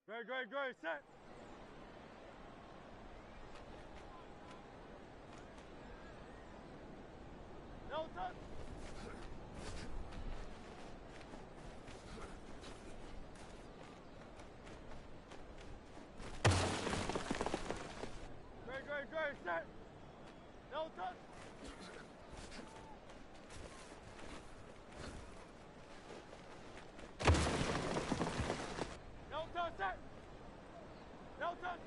Great, set. No touch. Great, set. No touch. No touch, set. No touch.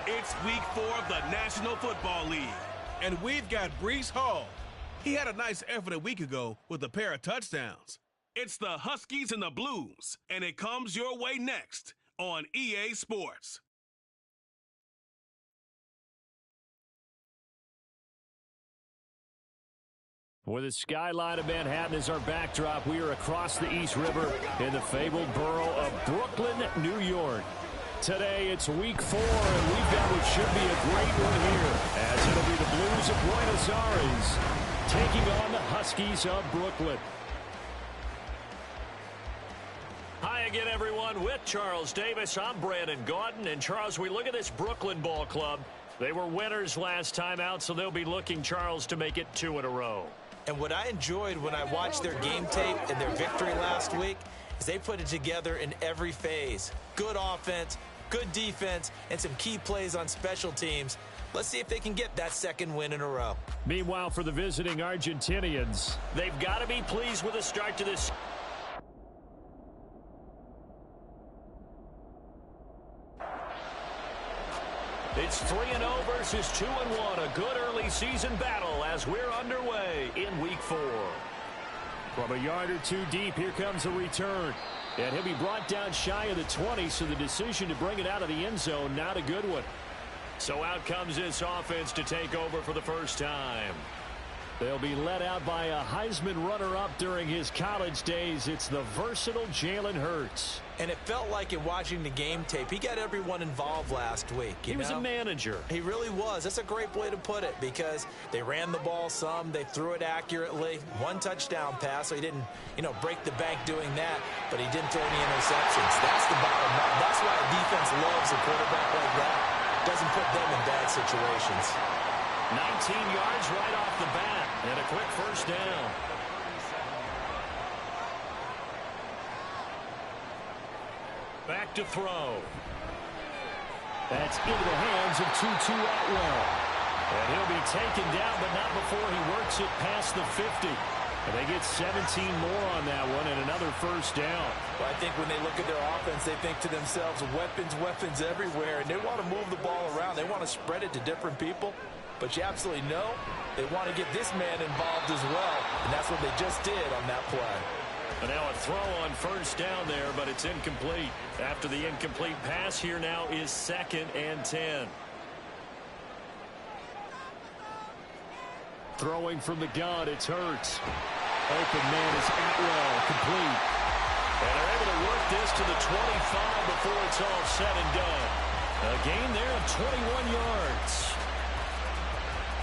It's week 4 of the National Football League, and we've got Breece Hall. He had a nice effort a week ago with a pair of touchdowns. It's the Huskies and the Blues, and it comes your way next on EA Sports. With the skyline of Manhattan as our backdrop, we are across the East River in the fabled borough of Brooklyn, New York. Today, it's week 4, and we've got what should be a great one here, as it'll be the Blues of Buenos Aires taking on the Huskies of Brooklyn. Hi again, everyone. With Charles Davis, I'm Brandon Gaudin. And, Charles, we look at this Brooklyn ball club. They were winners last time out, so they'll be looking, Charles, to make it 2 in a row. And what I enjoyed when I watched their game tape and their victory last week is they put it together in every phase. Good offense, good defense, and some key plays on special teams. Let's see if they can get that second win in a row. Meanwhile, for the visiting Argentinians, they've got to be pleased with the start to this. It's 3-0 versus 2-1. A good early season battle as we're underway in week 4. From a yard or 2 deep, here comes a return. And he'll be brought down shy of the 20, so the decision to bring it out of the end zone, not a good one. So out comes this offense to take over for the first time. They'll be led out by a Heisman runner-up during his college days. It's the versatile Jalen Hurts. And it felt like in watching the game tape, he got everyone involved last week. He was a manager. He really was. That's a great way to put it because they ran the ball some. They threw it accurately. 1 touchdown pass, so he didn't, break the bank doing that, but he didn't throw any interceptions. That's the bottom line. That's why a defense loves a quarterback like that. Doesn't put them in bad situations. 19 yards right off the bat, and a quick first down. Back to throw. That's into the hands of Tutu Atwell. And he'll be taken down, but not before he works it past the 50. And they get 17 more on that one and another first down. Well, I think when they look at their offense, they think to themselves, weapons, weapons everywhere. And they want to move the ball around. They want to spread it to different people. But you absolutely know they want to get this man involved as well. And that's what they just did on that play. And now a throw on first down there, but it's incomplete. After the incomplete pass, here now is 2nd and 10. Throwing from the gun, it's Hurts. Open man is Atwell, complete. And they're able to work this to the 25 before it's all said and done. A gain there of 21 yards.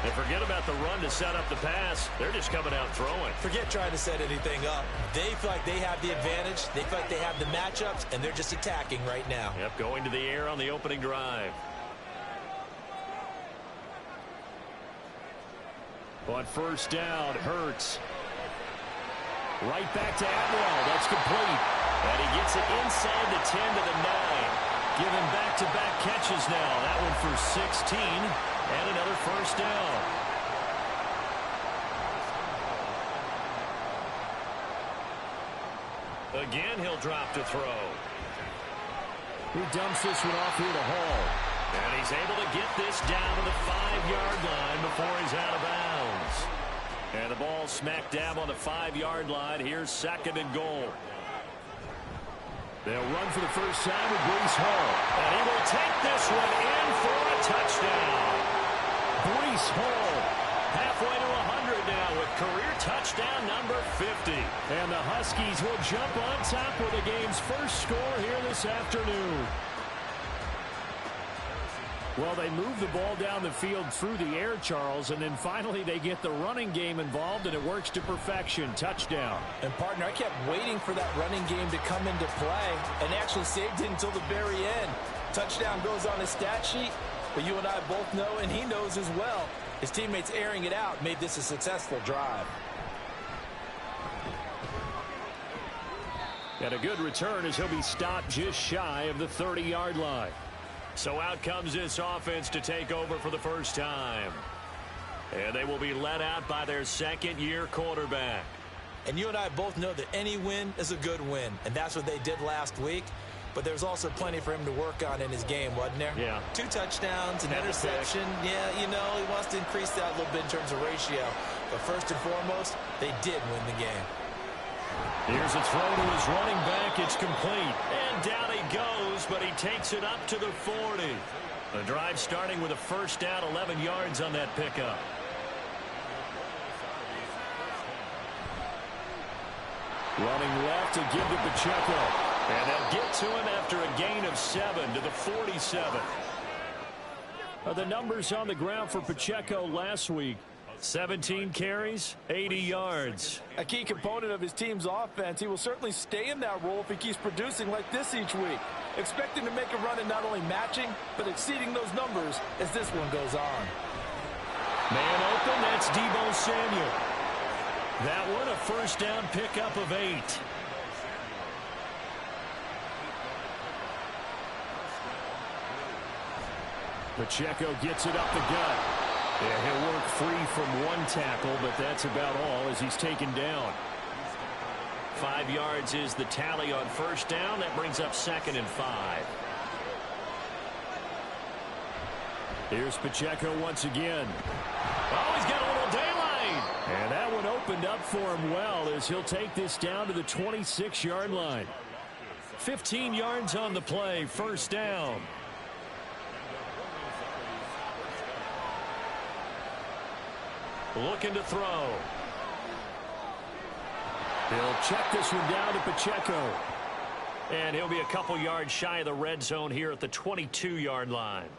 And forget about the run to set up the pass. They're just coming out throwing. Forget trying to set anything up. They feel like they have the advantage. They feel like they have the matchups, and they're just attacking right now. Yep, going to the air on the opening drive. On first down, Hurts. Right back to Atwell. That's complete. And he gets it inside the 10 to the 9. Given back-to-back catches now. That one for 16. And another first down. Again, he'll drop to throw. He dumps this one off here to Hall. And he's able to get this down to the 5-yard line before he's out of bounds. And the ball smack dab on the 5-yard line. Here's 2nd and goal. They'll run for the first time with Breece Hall. And he will take this one in for a touchdown. Breece Hall halfway to 100 now with career touchdown number 50. And the Huskies will jump on top with the game's first score here this afternoon. Well, they move the ball down the field through the air, Charles, and then finally they get the running game involved, and it works to perfection. Touchdown. And, partner, I kept waiting for that running game to come into play and actually saved it until the very end. Touchdown goes on his stat sheet, but you and I both know, and he knows as well, his teammates airing it out made this a successful drive. And a good return as he'll be stopped just shy of the 30-yard line. So out comes this offense to take over for the first time. And they will be led out by their second-year quarterback. And you and I both know that any win is a good win, and that's what they did last week. But there's also plenty for him to work on in his game, wasn't there? Yeah. 2 touchdowns, an interception. Yeah, you know, he wants to increase that a little bit in terms of ratio. But first and foremost, they did win the game. Here's a throw to his running back. It's complete. And down he goes, but he takes it up to the 40. The drive starting with a first down, 11 yards on that pickup. Running left to give to Pacheco. And they'll get to him after a gain of 7 to the 47. The numbers on the ground for Pacheco last week. 17 carries, 80 yards. A key component of his team's offense. He will certainly stay in that role if he keeps producing like this each week. Expecting to make a run and not only matching, but exceeding those numbers as this one goes on. Man open, that's Deebo Samuel. That one, a first down pickup of 8. Pacheco gets it up the gut. Yeah, he'll work free from one tackle, but that's about all as he's taken down. 5 yards is the tally on first down. That brings up 2nd and 5. Here's Pacheco once again. Oh, he's got a little daylight. And that one opened up for him well as he'll take this down to the 26-yard line. 15 yards on the play, first down. Looking to throw. He'll check this one down to Pacheco. And he'll be a couple yards shy of the red zone here at the 22-yard line.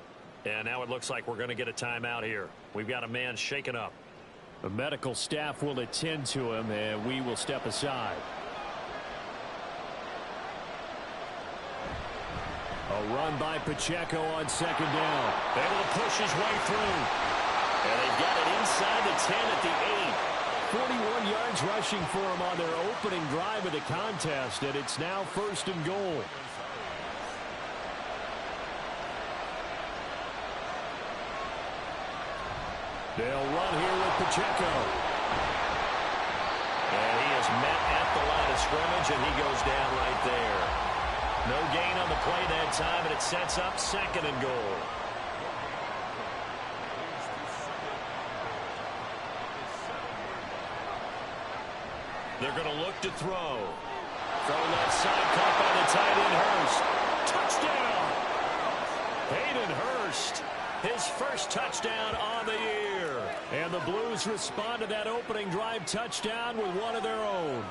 And now it looks like we're going to get a timeout here. We've got a man shaken up. The medical staff will attend to him, and we will step aside. A run by Pacheco on second down. Able to push his way through. And they've got it inside the 10 at the 8. 41 yards rushing for him on their opening drive of the contest, and it's now 1st and goal. They'll run here with Pacheco. And he is met at the line of scrimmage, and he goes down right there. No gain on the play that time, and it sets up 2nd and goal. They're going to look to throw. Throw left side, caught by the tight end Hurst. Touchdown! Hayden Hurst, his first touchdown on the year. And the Blues respond to that opening drive touchdown with one of their own.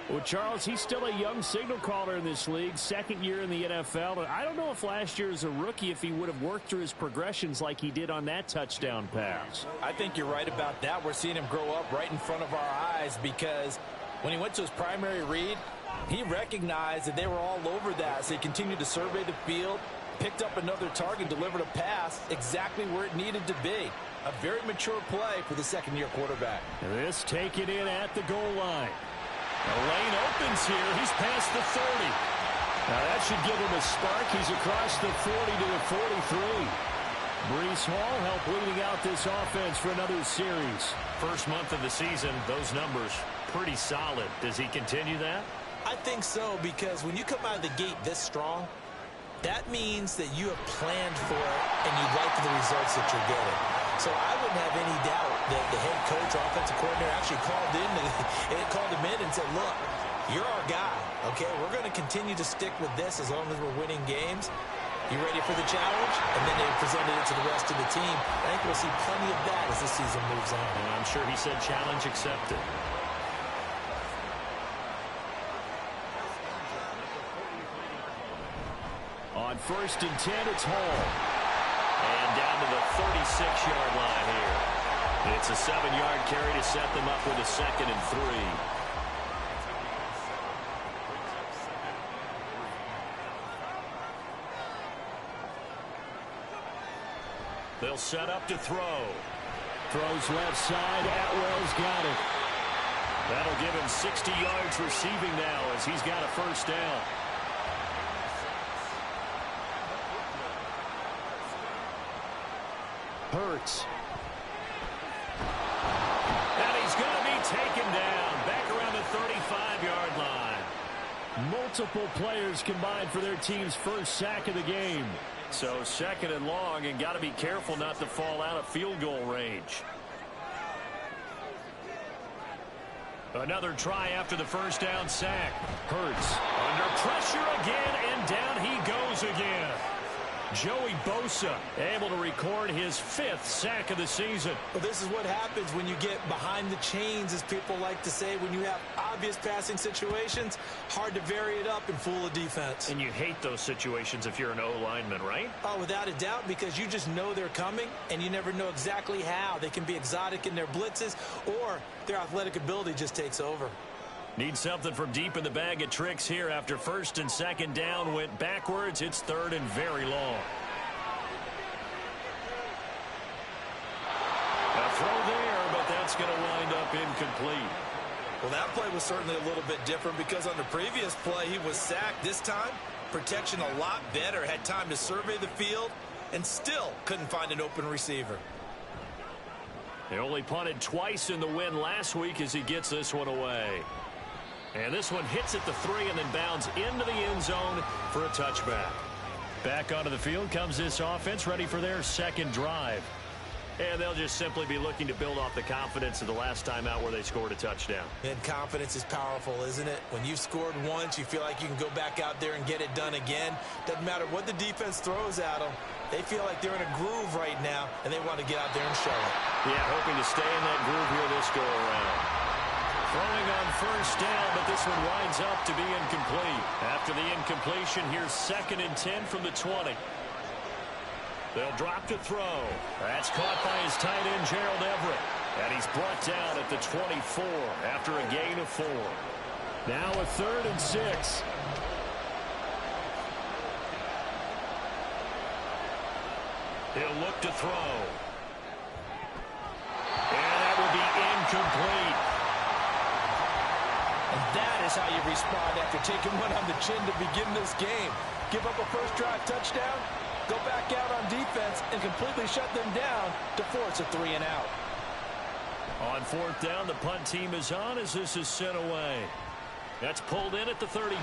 Well, Charles, he's still a young signal caller in this league, 2nd year in the NFL. And I don't know if last year as a rookie, if he would have worked through his progressions like he did on that touchdown pass. I think you're right about that. We're seeing him grow up right in front of our eyes because when he went to his primary read, he recognized that they were all over that. So he continued to survey the field, picked up another target, delivered a pass exactly where it needed to be. A very mature play for the 2nd-year quarterback. And this taken in at the goal line. The lane opens here. He's past the 30. Now that should give him a spark. He's across the 40 to the 43. Brees Hall helped leading out this offense for another series. First month of the season, those numbers pretty solid. Does he continue that? I think so, because when you come out of the gate this strong, that means that you have planned for it and you like the results that you're getting. So I wouldn't have any doubt that the head coach or offensive coordinator actually called him in and said, look, you're our guy, okay? We're going to continue to stick with this as long as we're winning games. You ready for the challenge? And then they presented it to the rest of the team. I think we'll see plenty of that as the season moves on. And I'm sure he said challenge accepted. On 1st and 10, it's Hall. And down to the 36-yard line here. It's a 7-yard carry to set them up with a 2nd and 3. They'll set up to throw. Throws left side. Atwell's got it. That'll give him 60 yards receiving now as he's got a first down. Hurts. And he's going to be taken down back around the 35-yard line. Multiple players combined for their team's first sack of the game. So 2nd and long, and got to be careful not to fall out of field goal range. Another try after the first down sack. Hurts. Under pressure again, and down he goes again. Joey Bosa able to record his 5th sack of the season. Well, this is what happens when you get behind the chains, as people like to say. When you have obvious passing situations, hard to vary it up and fool a defense. And you hate those situations if you're an O-lineman, right? Oh, without a doubt, because you just know they're coming, and you never know exactly how. They can be exotic in their blitzes, or their athletic ability just takes over. Need something from deep in the bag of tricks here after 1st and 2nd down went backwards. It's 3rd and very long. A throw there, but that's going to wind up incomplete. Well, that play was certainly a little bit different because on the previous play, he was sacked. This time, protection a lot better. Had time to survey the field and still couldn't find an open receiver. They only punted twice in the win last week as he gets this one away. And this one hits at the 3 and then bounds into the end zone for a touchback. Back onto the field comes this offense, ready for their 2nd drive. And they'll just simply be looking to build off the confidence of the last time out where they scored a touchdown. And confidence is powerful, isn't it? When you've scored once, you feel like you can go back out there and get it done again. Doesn't matter what the defense throws at them. They feel like they're in a groove right now, and they want to get out there and show it. Yeah, hoping to stay in that groove here this go-around. Throwing on 1st down, but this one winds up to be incomplete. After the incompletion, here's 2nd and 10 from the 20. They'll drop to throw. That's caught by his tight end, Gerald Everett. And he's brought down at the 24 after a gain of 4. Now a 3rd and 6. He'll look to throw. And that will be incomplete. And that is how you respond after taking one on the chin to begin this game. Give up a first drive touchdown, go back out on defense and completely shut them down to force a 3-and-out. On fourth down, the punt team is on as this is sent away. That's pulled in at the 32.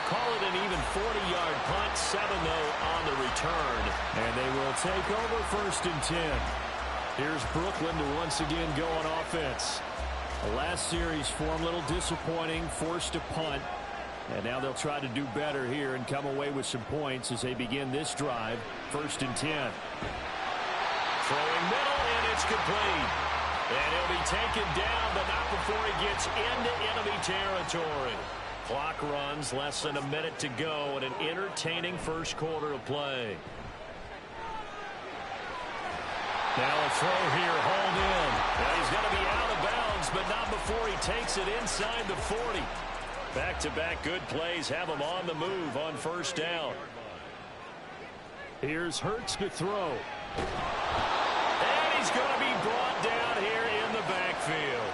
Call it an even 40-yard punt, 7-0 on the return. And they will take over 1st and 10. Here's Brooklyn to once again go on offense. The last series for them a little disappointing, forced a punt. And now they'll try to do better here and come away with some points as they begin this drive. 1st and 10. Throwing middle, and it's complete. And he'll be taken down, but not before he gets into enemy territory. Clock runs, less than a minute to go, and an entertaining first quarter of play. Now a throw here, hauled in. Now he's going to be out of bounds, but not before he takes it inside the 40. Back-to-back good plays have him on the move on 1st down. Here's Hurts to throw. And he's going to be brought down here in the backfield.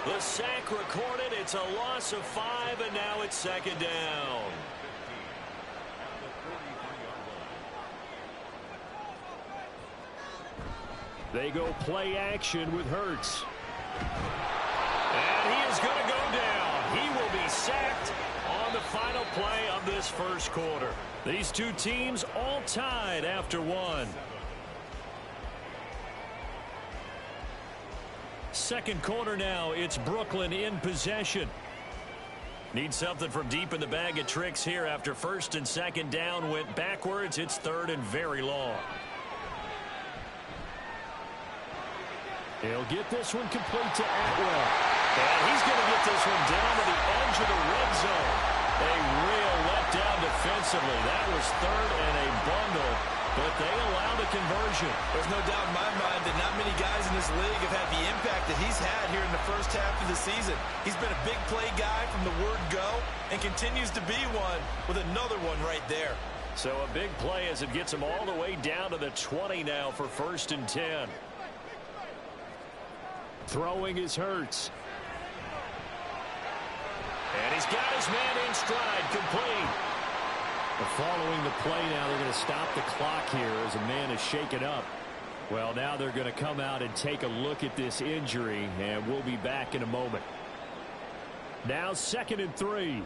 The sack recorded. It's a loss of 5, and now it's 2nd down. They go play action with Hurts. And he is going to go down. He will be sacked on the final play of this first quarter. These two teams all tied after one. Second quarter now, it's Brooklyn in possession. Need something from deep in the bag of tricks here after 1st and 2nd down went backwards. It's 3rd and very long. He'll get this one complete to Atwell. And he's going to get this one down to the edge of the red zone. A real letdown defensively. That was 3rd and a bundle, but they allow the conversion. There's no doubt in my mind that not many guys in this league have had the impact that he's had here in the first half of the season. He's been a big play guy from the word go and continues to be one with another one right there. So a big play as it gets him all the way down to the 20 now for 1st and 10. Throwing is Hurts. And he's got his man in stride, complete. Following the play now, they're going to stop the clock here as a man is shaken up. Well, now they're going to come out and take a look at this injury, and we'll be back in a moment. Now 2nd and 3.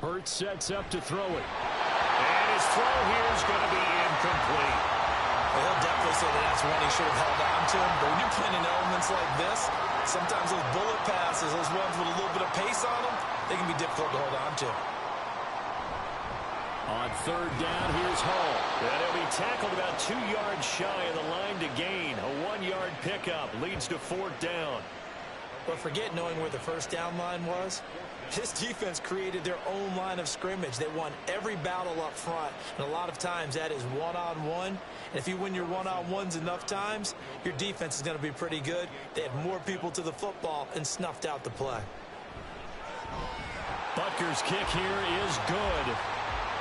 Hurts sets up to throw it. And his throw here is going to be incomplete. Well, he'll definitely say that that's one he should have held on to him. But when you're playing in elements like this, sometimes those bullet passes, those ones with a little bit of pace on them, they can be difficult to hold on to. On 3rd down, here's Hall. And he'll be tackled about 2 yards shy of the line to gain. A 1-yard pickup leads to 4th down. But forget knowing where the first down line was. This defense created their own line of scrimmage. They won every battle up front, and a lot of times that is one-on-one. And if you win your one-on-ones enough times, your defense is going to be pretty good. They had more people to the football and snuffed out the play. Butker's kick here is good.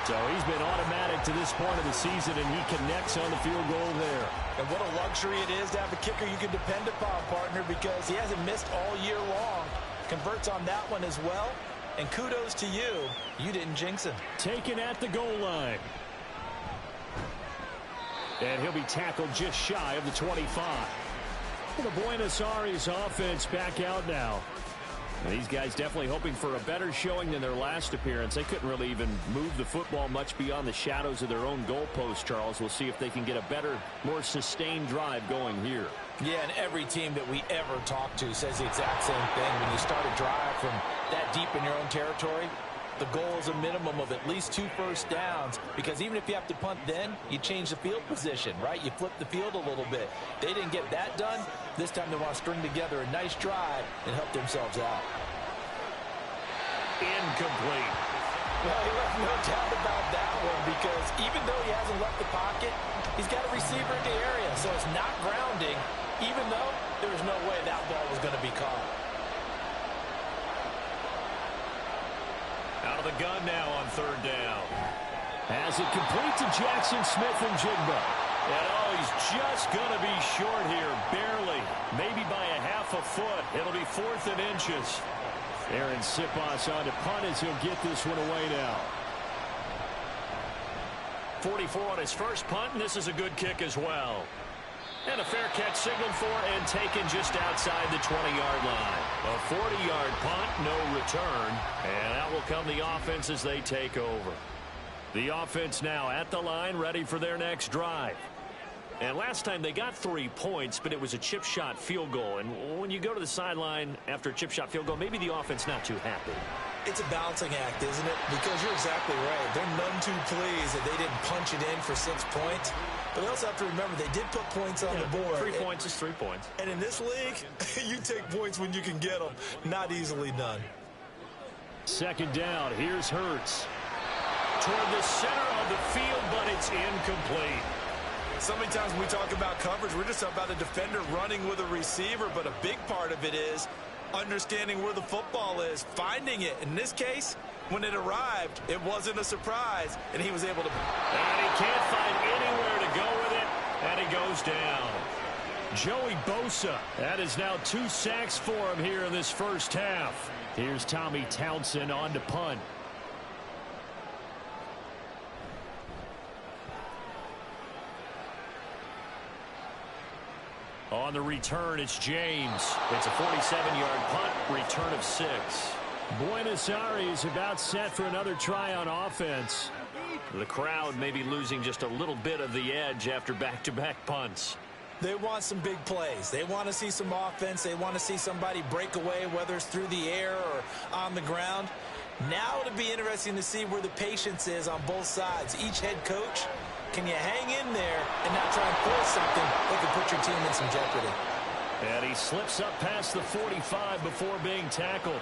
So he's been automatic to this point of the season, and he connects on the field goal there. And what a luxury it is to have a kicker you can depend upon, partner, because he hasn't missed all year long. Converts on that one as well. And kudos to you. You didn't jinx him. Taken at the goal line. And he'll be tackled just shy of the 25. Well, the Buenos Aires offense back out now. And these guys definitely hoping for a better showing than their last appearance. They couldn't really even move the football much beyond the shadows of their own goalpost, Charles. We'll see if they can get a better, more sustained drive going here. Yeah, and every team that we ever talk to says the exact same thing. When you start a drive from that deep in your own territory, the goal is a minimum of at least 2 first downs, because even if you have to punt then, you change the field position, right? You flip the field a little bit. They didn't get that done. This time they want to string together a nice drive and help themselves out. Incomplete. Well, he left no doubt about that one, because even though he hasn't left the pocket, he's got a receiver in the area, so it's not grounding, even though there was no way that ball was going to be caught. Out of the gun now on 3rd down. As it complete to Jackson Smith and Jigba. And oh, he's just going to be short here, barely. Maybe by a half a foot. It'll be 4th and inches. Aaron Sipos on to punt as he'll get this one away now. 44 on his first punt, and this is a good kick as well. And a fair catch signaled for and taken just outside the 20-yard line. A 40-yard punt, no return. And out will come the offense as they take over. The offense now at the line, ready for their next drive. And last time they got 3 points, but it was a chip shot field goal. And when you go to the sideline after a chip shot field goal, maybe the offense not too happy. It's a balancing act, isn't it? Because you're exactly right. They're none too pleased that they didn't punch it in for 6 points. But they also have to remember they did put points on the board. 3 points is 3 points. And in this league, you take points when you can get them. Not easily done. Second down. Here's Hurts. Toward the center of the field, but it's incomplete. So many times when we talk about coverage, we're just about a defender running with a receiver, but a big part of it is understanding where the football is, finding it. In this case, when it arrived, it wasn't a surprise, and he was able to... And he can't find anywhere to go with it, and he goes down. Joey Bosa. That is now 2 sacks for him here in this first half. Here's Tommy Townsend on to punt. On the return, it's James. It's a 47-yard punt, return of 6. Buenos Aires about set for another try on offense. The crowd may be losing just a little bit of the edge after back-to-back punts. They want some big plays. They want to see some offense. They want to see somebody break away, whether it's through the air or on the ground. Now it'll be interesting to see where the patience is on both sides. Each head coach, can you hang in there and not try and force something that could put your team in some jeopardy? And he slips up past the 45 before being tackled.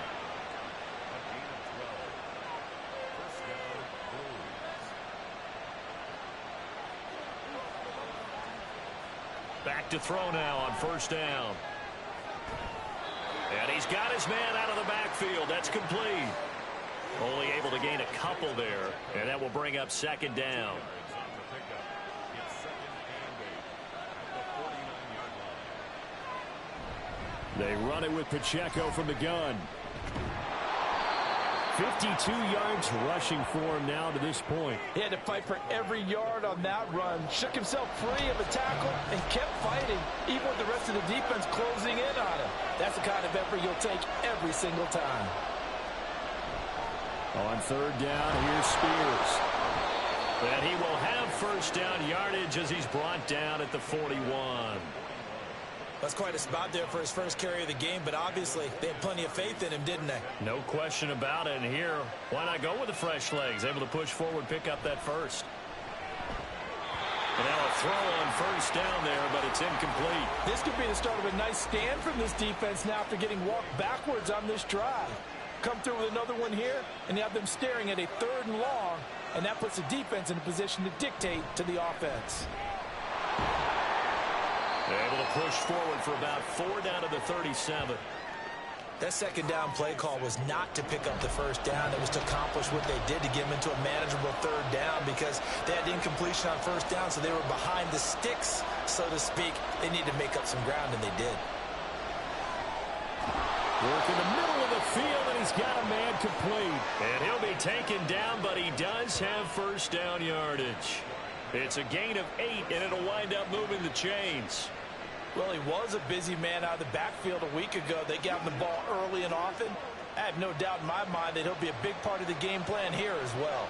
Back to throw now on first down. And he's got his man out of the backfield. That's complete. Only able to gain a couple there. And that will bring up second down. They run it with Pacheco from the gun. 52 yards rushing for him now to this point. He had to fight for every yard on that run. Shook himself free of a tackle and kept fighting, even with the rest of the defense closing in on him. That's the kind of effort you'll take every single time. On third down, here's Spears. And he will have first down yardage as he's brought down at the 41. That's quite a spot there for his first carry of the game, but obviously they had plenty of faith in him, didn't they? No question about it. And here, why not go with the fresh legs? Able to push forward, pick up that first. And now a throw on first down there, but it's incomplete. This could be the start of a nice stand from this defense now after getting walked backwards on this drive. Come through with another one here, and you have them staring at a 3rd and long, and that puts the defense in a position to dictate to the offense. They're able to push forward for about 4 down to the 37. That second down play call was not to pick up the first down. It was to accomplish what they did to get them into a manageable 3rd down because they had incompletion on first down, so they were behind the sticks, so to speak. They needed to make up some ground, and they did. Work in the middle of the field, and he's got a man complete. And he'll be taken down, but he does have first down yardage. It's a gain of 8, and it'll wind up moving the chains. Well, he was a busy man out of the backfield a week ago. They got him the ball early and often. I have no doubt in my mind that he'll be a big part of the game plan here as well.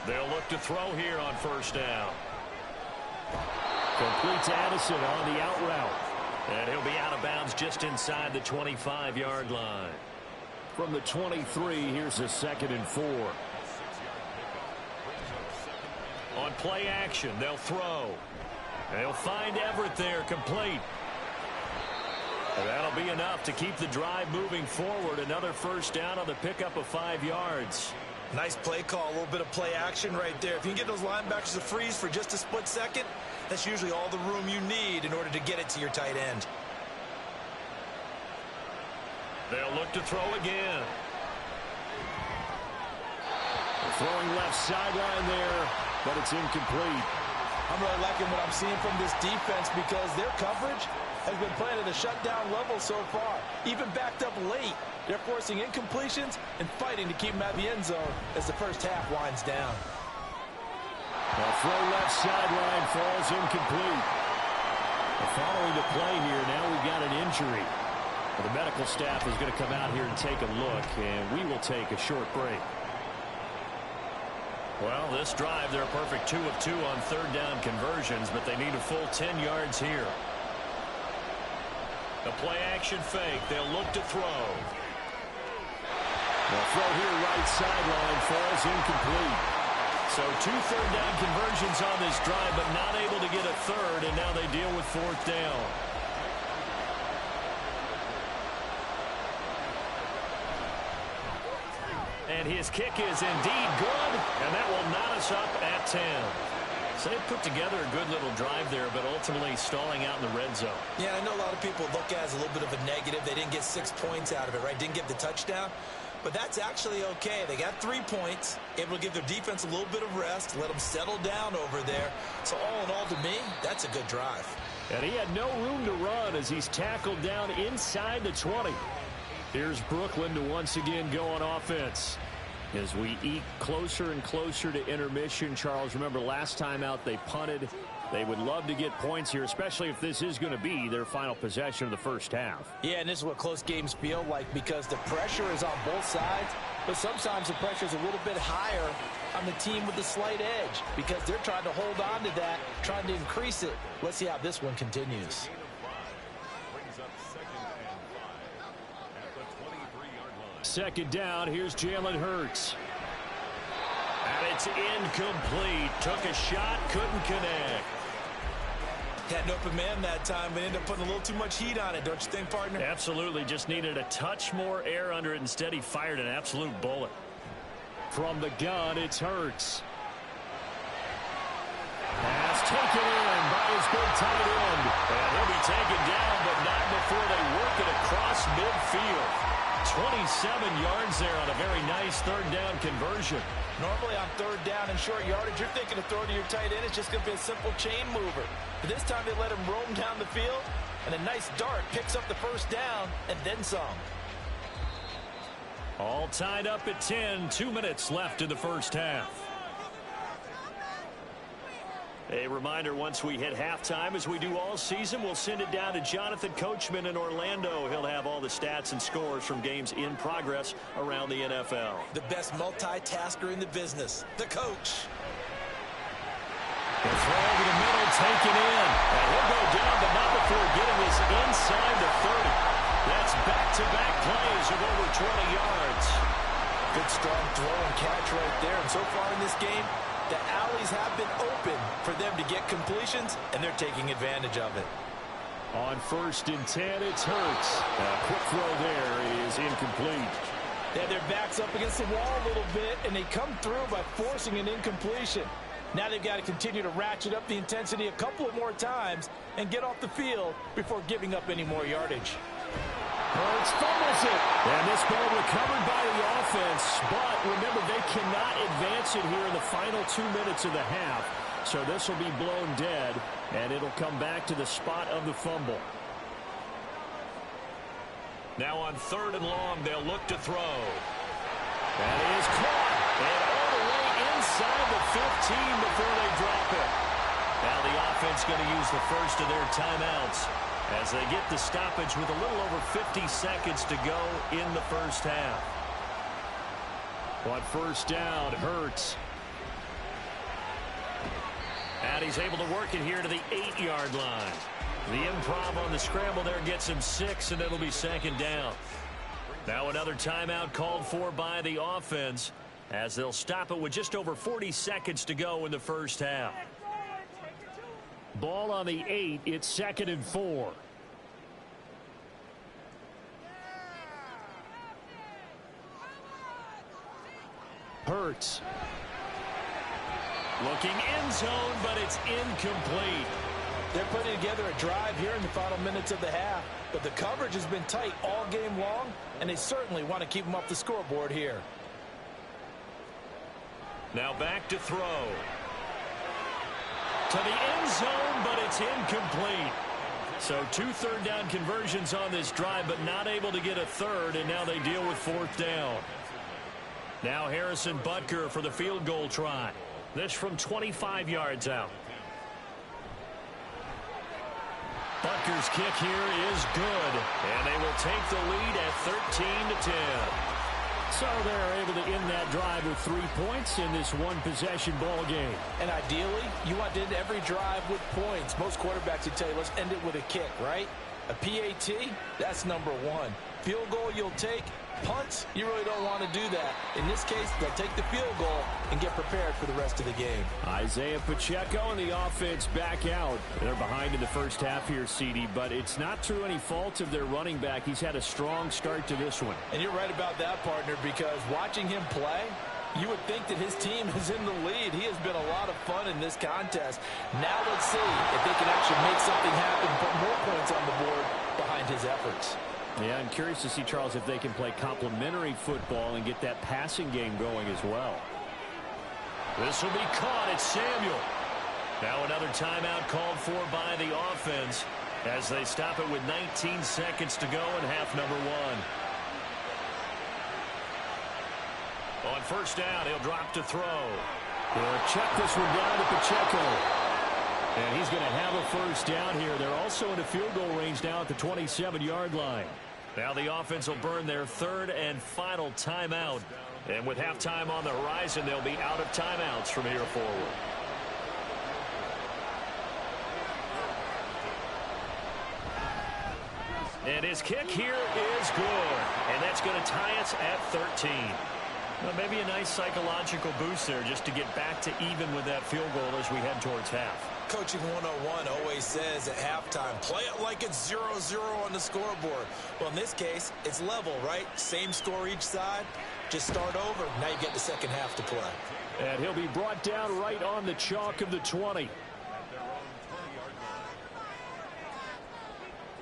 They'll look to throw here on first down. Complete to Addison on the out route. And he'll be out of bounds just inside the 25-yard line. From the 23, here's a 2nd and 4. On play action, they'll throw. They'll find Everett there, complete. And that'll be enough to keep the drive moving forward. Another first down on the pickup of 5 yards. Nice play call, a little bit of play action right there. If you can get those linebackers to freeze for just a split second, that's usually all the room you need in order to get it to your tight end. They'll look to throw again. Throwing left sideline there, but it's incomplete. I'm really liking what I'm seeing from this defense because their coverage has been playing at a shutdown level so far. Even backed up late, they're forcing incompletions and fighting to keep them at the end zone as the first half winds down. A throw left sideline falls incomplete. Following the play here, now we've got an injury. The medical staff is going to come out here and take a look, and we will take a short break. Well, this drive, they're a perfect 2 of 2 on third down conversions, but they need a full 10 yards here. The play action fake. They'll look to throw. The throw here right sideline falls incomplete. So 2 third down conversions on this drive, but not able to get a third, and now they deal with fourth down. And his kick is indeed good, and that will knot us up at 10. So they put together a good little drive there, but ultimately stalling out in the red zone. Yeah, I know a lot of people look at it as a little bit of a negative. They didn't get 6 points out of it, right? Didn't get the touchdown. But that's actually okay. They got 3 points, able to give their defense a little bit of rest, let them settle down over there. So all in all, to me, that's a good drive. And he had no room to run as he's tackled down inside the 20. Here's Brooklyn to once again go on offense. As we eke closer and closer to intermission, Charles, remember last time out they punted. They would love to get points here, especially if this is going to be their final possession of the first half. Yeah, and this is what close games feel like because the pressure is on both sides, but sometimes the pressure is a little bit higher on the team with the slight edge because they're trying to hold on to that, trying to increase it. Let's see how this one continues. Second down, here's Jalen Hurts. And it's incomplete. Took a shot, couldn't connect. Had an open man that time, but ended up putting a little too much heat on it, don't you think, partner? Absolutely. Just needed a touch more air under it. Instead, he fired an absolute bullet. From the gun, it's Hurts. Pass taken in by his big tight end. And he'll be taken down, but not before they work it across midfield. 27 yards there on a very nice third down conversion. Normally on third down and short yardage, you're thinking of throwing to your tight end. It's just going to be a simple chain mover. But this time they let him roam down the field, and a nice dart picks up the first down and then some. All tied up at 10. 2 minutes left in the first half. A reminder, once we hit halftime, as we do all season, we'll send it down to Jonathan Coachman in Orlando. He'll have all the stats and scores from games in progress around the NFL. The best multitasker in the business, the coach. The throw to the middle, taken in. And he'll go down, but not before getting this inside the 30. That's back-to-back plays of over 20 yards. Good strong throw and catch right there. And so far in this game, the alleys have been open for them to get completions, and they're taking advantage of it. On 1st and 10, it's Hurts. A quick throw there is incomplete. They have their backs up against the wall a little bit, and they come through by forcing an incompletion. Now they've got to continue to ratchet up the intensity a couple of more times and get off the field before giving up any more yardage. Hurts fumbles it. And this ball recovered by the offense. But remember, they cannot advance it here in the final 2 minutes of the half. So this will be blown dead, and it'll come back to the spot of the fumble. Now on 3rd and long, they'll look to throw. That is caught. And all the way inside the 15 before they drop it. Now the offense going to use the first of their timeouts as they get the stoppage with a little over 50 seconds to go in the first half. On 1st down, Hurts. And he's able to work it here to the 8-yard line. The improv on the scramble there gets him 6, and it'll be 2nd down. Now another timeout called for by the offense as they'll stop it with just over 40 seconds to go in the first half. Ball on the 8. It's 2nd and 4. Hurts. Looking end zone, but it's incomplete. They're putting together a drive here in the final minutes of the half, but the coverage has been tight all game long, and they certainly want to keep them off the scoreboard here. Now back to throw. To the end zone, but it's incomplete. So 2 third-down conversions on this drive, but not able to get a third, and now they deal with 4th down. Now Harrison Butker for the field goal try. This from 25 yards out. Butker's kick here is good, and they will take the lead at 13-10. So they're able to end that drive with 3 points in this one-possession ball game. And ideally, you want to end every drive with points. Most quarterbacks would tell you, let's end it with a kick, right? A PAT, that's number 1. Field goal you'll take. Punts, you really don't want to do that. In this case, they'll take the field goal and get prepared for the rest of the game. Isaiah Pacheco and the offense back out. They're behind in the first half here, CD, but it's not through any fault of their running back. He's had a strong start to this one. And you're right about that, partner, because watching him play, you would think that his team is in the lead. He has been a lot of fun in this contest. Now let's see if they can actually make something happen, put more points on the board behind his efforts. Yeah, I'm curious to see, Charles, if they can play complementary football and get that passing game going as well. This will be caught. It's Samuel. Now another timeout called for by the offense as they stop it with 19 seconds to go in half number 1. On first down, he'll drop to throw. They'll check this one down to Pacheco. And he's going to have a first down here. They're also in a field goal range now at the 27-yard line. Now the offense will burn their 3rd and final timeout. And with halftime on the horizon, they'll be out of timeouts from here forward. And his kick here is good. And that's going to tie us at 13. Well, maybe a nice psychological boost there just to get back to even with that field goal as we head towards half. Coaching 101 always says at halftime, play it like it's 0-0 on the scoreboard. Well, in this case, it's level, right? Same score each side. Just start over. Now you get the second half to play. And he'll be brought down right on the chalk of the 20.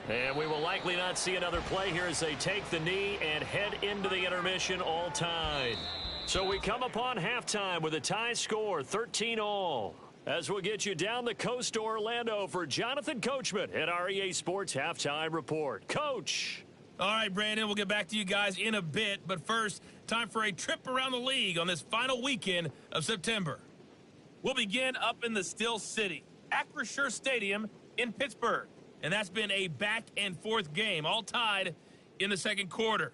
And we will likely not see another play here as they take the knee and head into the intermission all tied. So we come upon halftime with a tie score, 13-all. As we'll get you down the coast to Orlando for Jonathan Coachman at our EA Sports Halftime Report. Coach. All right, Brandon, we'll get back to you guys in a bit. But first, time for a trip around the league on this final weekend of September. We'll begin up in the Steel City, Acrisure Stadium in Pittsburgh. And that's been a back-and-forth game, all tied in the second quarter.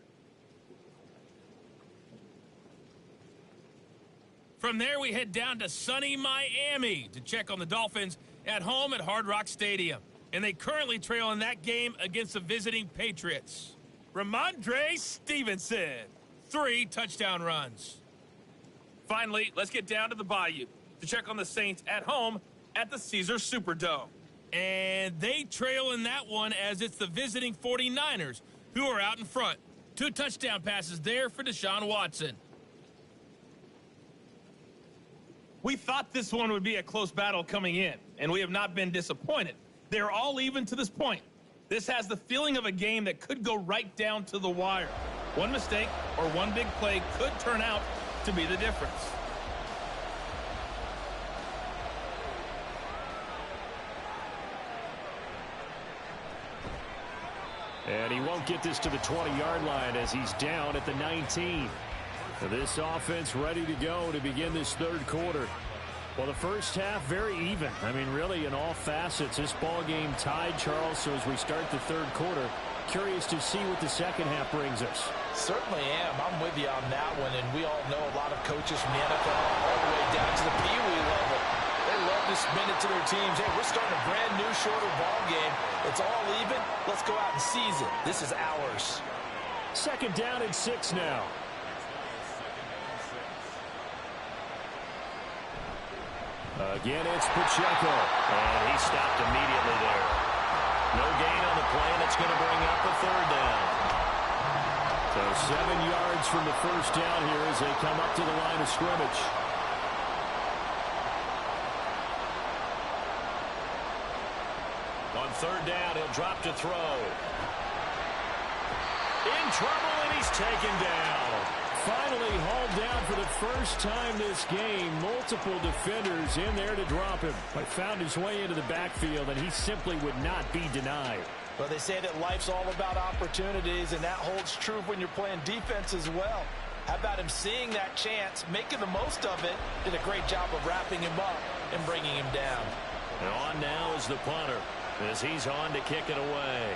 From there, we head down to sunny Miami to check on the Dolphins at home at Hard Rock Stadium. And they currently trail in that game against the visiting Patriots. Ramondre Stevenson, 3 touchdown runs. Finally, let's get down to the Bayou to check on the Saints at home at the Caesars Superdome. And they trail in that one as it's the visiting 49ers who are out in front. 2 touchdown passes there for Deshaun Watson. We thought this one would be a close battle coming in, and we have not been disappointed. They're all even to this point. This has the feeling of a game that could go right down to the wire. One mistake or one big play could turn out to be the difference. And he won't get this to the 20-yard line as he's down at the 19. This offense ready to go to begin this third quarter. Well, the first half very even. I mean, really in all facets. This ball game tied, Charles. So as we start the third quarter, curious to see what the second half brings us. Certainly am. I'm with you on that one. And we all know a lot of coaches from the NFL all the way down to the Pee Wee level. They love to spin it to their teams. Hey, we're starting a brand new, shorter ball game. It's all even. Let's go out and seize it. This is ours. Second down and 6 now. Again, it's Pacheco. And he stopped immediately there. No gain on the play, and it's going to bring up a third down. So 7 yards from the first down here as they come up to the line of scrimmage. On third down, he'll drop to throw. In trouble, and he's taken down. finally hauled down for the first time this game. Multiple defenders in there to drop him. But found his way into the backfield, and he simply would not be denied. Well, they say that life's all about opportunities, and that holds true when you're playing defense as well. How about him seeing that chance, making the most of it, did a great job of wrapping him up and bringing him down. And on now is the punter as he's on to kick it away.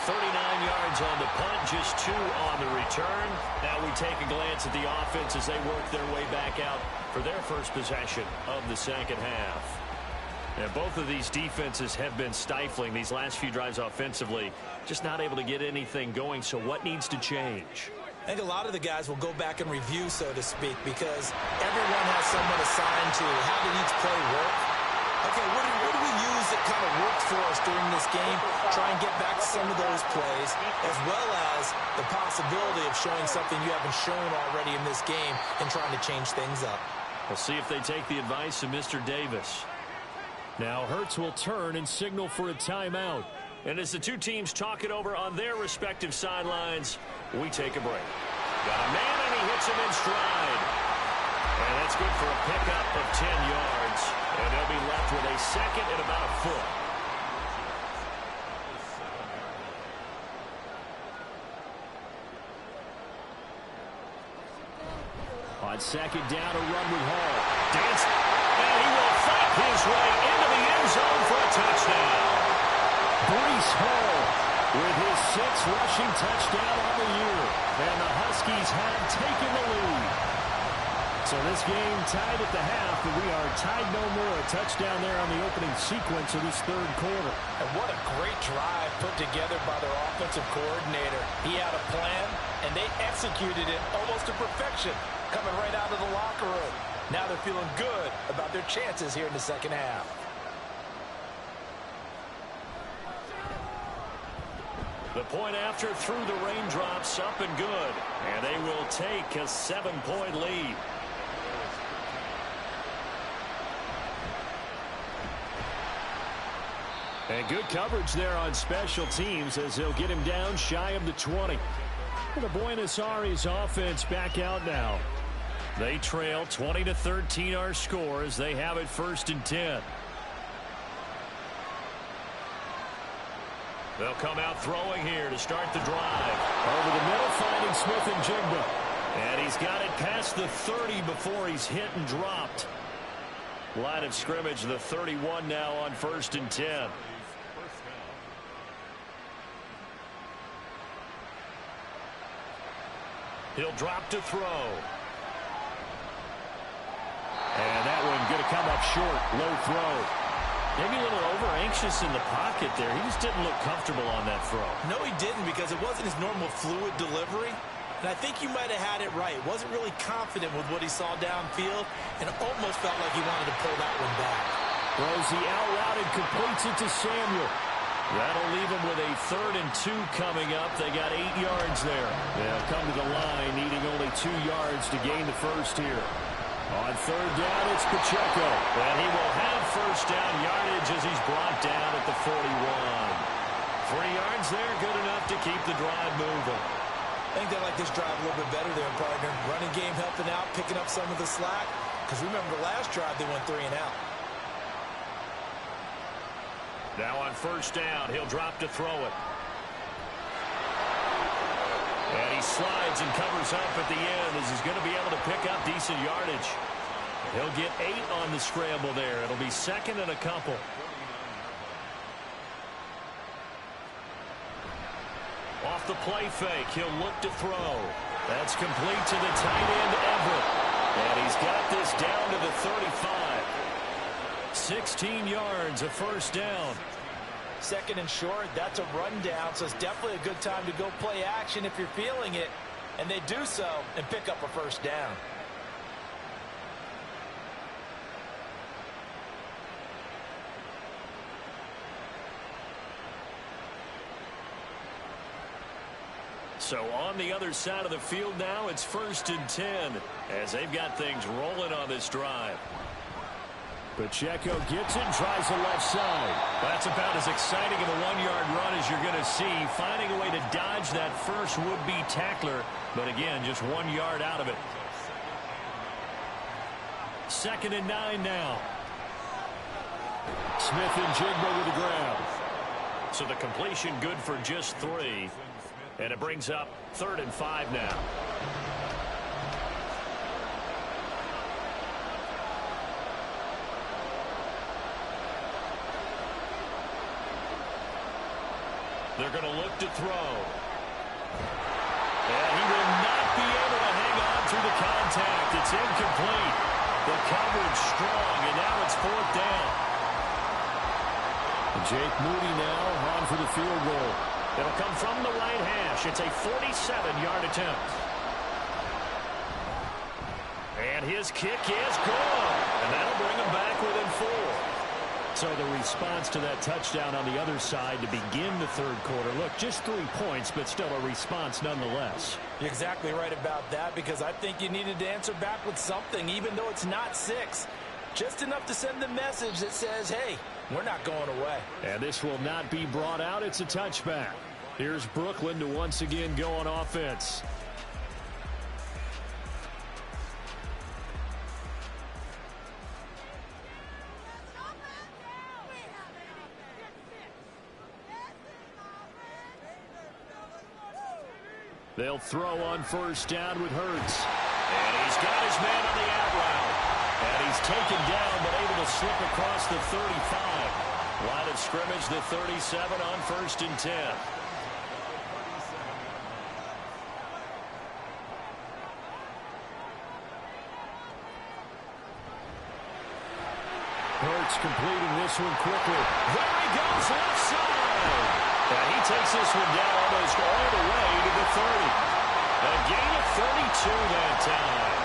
39 yards on the punt, just 2 on the return. Now we take a glance at the offense as they work their way back out for their first possession of the second half. And both of these defenses have been stifling these last few drives offensively, just not able to get anything going. So what needs to change? I think a lot of the guys will go back and review, so to speak, because everyone has someone assigned to how did each play work. Okay, what do we use that kind of worked for us during this game? Try and get back to some of those plays, as well as the possibility of showing something you haven't shown already in this game and trying to change things up. We'll see if they take the advice of Mr. Davis. Now Hurts will turn and signal for a timeout. And as the two teams talk it over on their respective sidelines, we take a break. Got a man, and he hits him in stride. And that's good for a pickup of 10 yards. And they'll be left with a second and about a foot. On second down, a run with Hall. Dancing, and he will fight his way into the end zone for a touchdown. Breece Hall with his 6th rushing touchdown on the year. And the Huskies have taken the lead. So this game tied at the half, but we are tied no more. A touchdown there on the opening sequence of this third quarter. And what a great drive put together by their offensive coordinator. He had a plan, and they executed it almost to perfection, coming right out of the locker room. Now they're feeling good about their chances here in the second half. The point after through the raindrops, up and good. And they will take a 7-point lead. And good coverage there on special teams as they'll get him down shy of the 20. And the Buenos Aires offense back out now. They trail 20-13 our score as they have it 1st and 10. They'll come out throwing here to start the drive. Over the middle, finding Smith and Jigba. And he's got it past the 30 before he's hit and dropped. Line of scrimmage, the 31 now on 1st and 10. He'll drop to throw. And that one going to come up short. Low throw. Maybe a little over-anxious in the pocket there. He just didn't look comfortable on that throw. No, he didn't, because it wasn't his normal fluid delivery. And I think you might have had it right. Wasn't really confident with what he saw downfield, and almost felt like he wanted to pull that one back. Throws the out route and completes it to Samuel. That'll leave him with a 3rd and 2 coming up. They got 8 yards there. They'll come to the line, needing only 2 yards to gain the first here. On 3rd down, it's Pacheco. And he will have 1st down yardage as he's brought down at the 41. 3 yards there, good enough to keep the drive moving. I think they like this drive a little bit better there, partner. Running game helping out, picking up some of the slack. Because remember, the last drive, they went 3 and out. Now on 1st down, he'll drop to throw it. And he slides and covers up at the end as he's going to be able to pick up decent yardage. He'll get 8 on the scramble there. It'll be 2nd and a couple. Off the play fake, he'll look to throw. That's complete to the tight end, Everett. And he's got this down to the 35. 16 yards, a 1st down. 2nd and short, that's a rundown, so it's definitely a good time to go play action if you're feeling it. And they do so and pick up a 1st down. So on the other side of the field now, it's 1st and 10 as they've got things rolling on this drive. Pacheco gets it, tries the left side. That's about as exciting of a one-yard run as you're going to see. Finding a way to dodge that first would-be tackler. But again, just 1 yard out of it. 2nd and 9 now. Smith and Jigba with the grab. So the completion good for just 3. And it brings up 3rd and 5 now. They're going to look to throw. And he will not be able to hang on through the contact. It's incomplete. The coverage strong, and now it's 4th down. And Jake Moody now on for the field goal. It'll come from the right hash. It's a 47-yard attempt. And his kick is good. And that'll bring him back within 4. So the response to that touchdown on the other side to begin the 3rd quarter. Look, just 3 points, but still a response nonetheless. You're exactly right about that, because I think you needed to answer back with something, even though it's not 6. Just enough to send the message that says, hey, we're not going away. And this will not be brought out. It's a touchback. Here's Brooklyn to once again go on offense. They'll throw on 1st down with Hurts. And he's got his man on the out route. And he's taken down, but able to slip across the 35. Line of scrimmage, the 37 on 1st and 10. Hurts completing this one quickly. There he goes, left side. And he takes this one down almost all the way to the 30. A gain of 32 that time.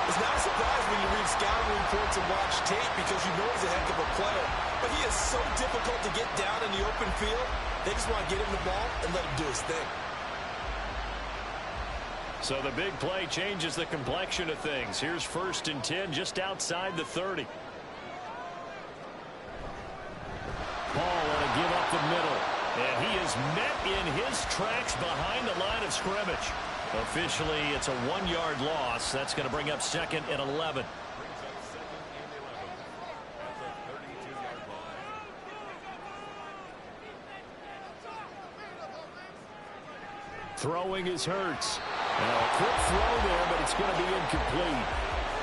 It's not a surprise when you read scouting reports and watch tape, because you know he's a heck of a player. But he is so difficult to get down in the open field. They just want to get him the ball and let him do his thing. So the big play changes the complexion of things. Here's 1st and 10 just outside the 30. Ball want to give up the middle. And he is met in his tracks behind the line of scrimmage. Officially, it's a 1-yard loss. That's going to bring up 2nd and 11. Throwing is Hurts. Now a quick throw there, but it's going to be incomplete.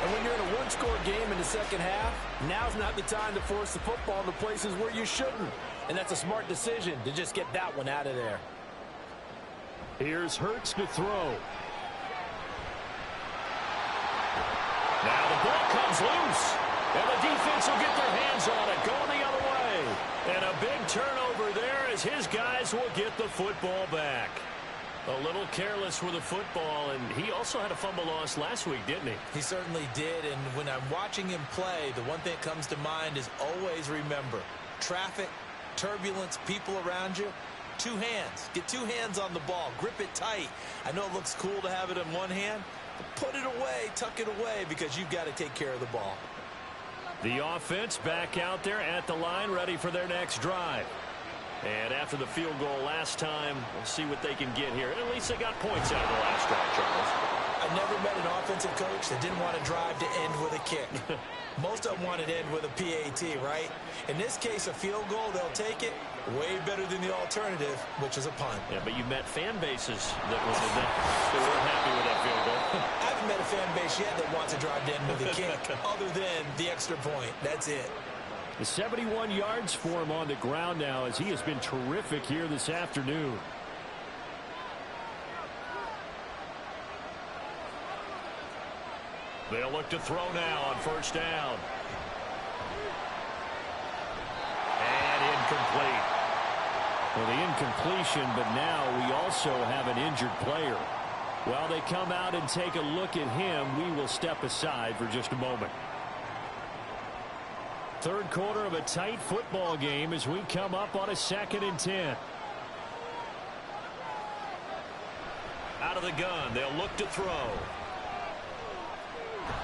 And when you're in a one-score game in the 2nd half, now's not the time to force the football to places where you shouldn't. And that's a smart decision to just get that one out of there. Here's Hurts to throw. Now the ball comes loose. And the defense will get their hands on it, going the other way. And a big turnover there as his guys will get the football back. A little careless with the football, and he also had a fumble loss last week, didn't he? He certainly did, and when I'm watching him play, the one thing that comes to mind is always remember, traffic, turbulence, people around you, 2 hands. Get 2 hands on the ball. Grip it tight. I know it looks cool to have it in one hand, but put it away, tuck it away, because you've got to take care of the ball. The offense back out there at the line, ready for their next drive. And after the field goal last time, we'll see what they can get here. At least they got points out of the last drive, Charles. I've never met an offensive coach that didn't want to drive to end with a kick. Most of them want it to end with a PAT, right? In this case, a field goal, they'll take it. Way better than the alternative, which is a punt. Yeah, but you met fan bases that weren't happy with that field goal. I haven't met a fan base yet that wants to drive to end with a kick, other than the extra point. That's it. The 71 yards for him on the ground now, as he has been terrific here this afternoon. They'll look to throw now on 1st down. And incomplete. Well, the incompletion, but now we also have an injured player. While they come out and take a look at him, we will step aside for just a moment. 3rd quarter of a tight football game as we come up on a 2nd and 10. Out of the gun, they'll look to throw.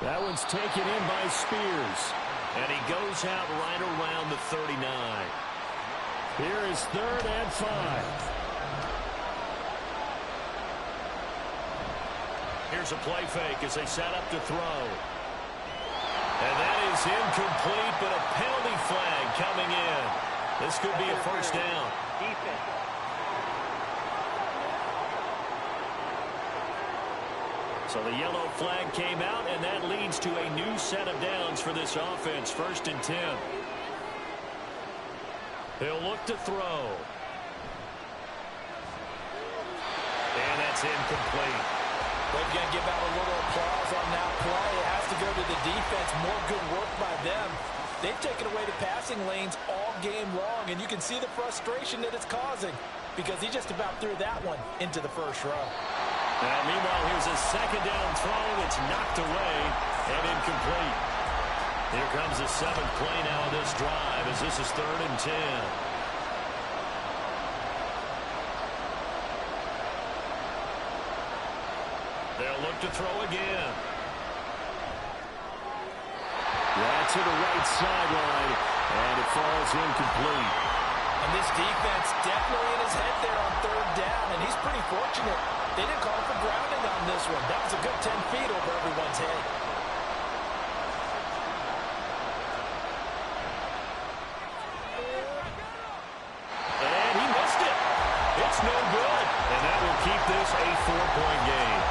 That one's taken in by Spears. And he goes out right around the 39. Here is 3rd and 5. Here's a play fake as they set up to throw. And that is incomplete, but a penalty flag coming in. This could be a first down. So the yellow flag came out, and that leads to a new set of downs for this offense. 1st and 10. He'll look to throw. And that's incomplete. They're going to give out a little applause on that play. It has to go to the defense. More good work by them. They've taken away the passing lanes all game long, and you can see the frustration that it's causing because he just about threw that one into the first row. Now, meanwhile, here's a 2nd down throw that's knocked away and incomplete. Here comes the 7th play now of this drive as this is 3rd and 10. They'll look to throw again. Right to the right sideline, and it falls incomplete. And this defense definitely in his head there on 3rd down, and he's pretty fortunate. They didn't call for grounding on this one. That was a good 10 feet over everyone's head. And he missed it. It's no good. And that will keep this a 4-point game.